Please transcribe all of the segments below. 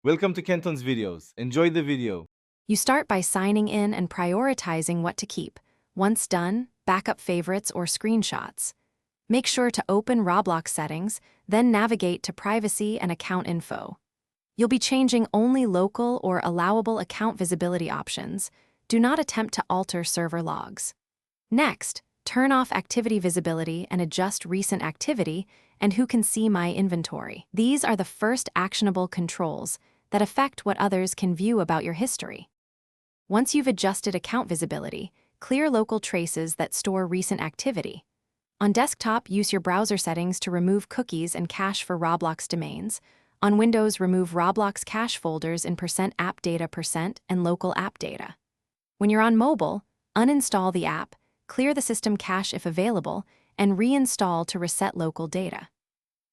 Welcome to Kenton's videos. Enjoy the video. You start by signing in and prioritizing what to keep. Once done, backup favorites or screenshots. Make sure to open Roblox settings, then navigate to privacy and account info. You'll be changing only local or allowable account visibility options. Do not attempt to alter server logs. Next, turn off activity visibility and adjust recent activity and who can see my inventory. These are the first actionable controls that affect what others can view about your history. Once you've adjusted account visibility, clear local traces that store recent activity. On desktop, use your browser settings to remove cookies and cache for Roblox domains. On Windows, remove Roblox cache folders in %appdata% and local app data. When you're on mobile, uninstall the app, clear the system cache if available, and reinstall to reset local data.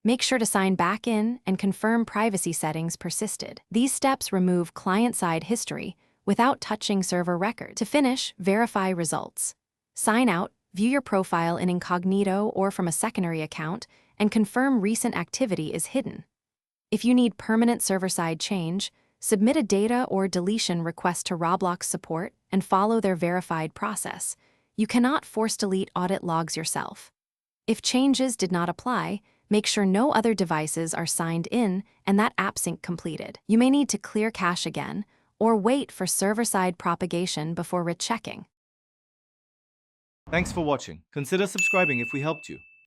Make sure to sign back in and confirm privacy settings persisted. These steps remove client-side history without touching server record. To finish, verify results. Sign out, view your profile in incognito or from a secondary account, and confirm recent activity is hidden. If you need permanent server-side change, submit a data or deletion request to Roblox support and follow their verified process. You cannot force delete audit logs yourself. If changes did not apply, make sure no other devices are signed in and that app sync completed. You may need to clear cache again or wait for server-side propagation before rechecking. Thanks for watching. Consider subscribing if we helped you.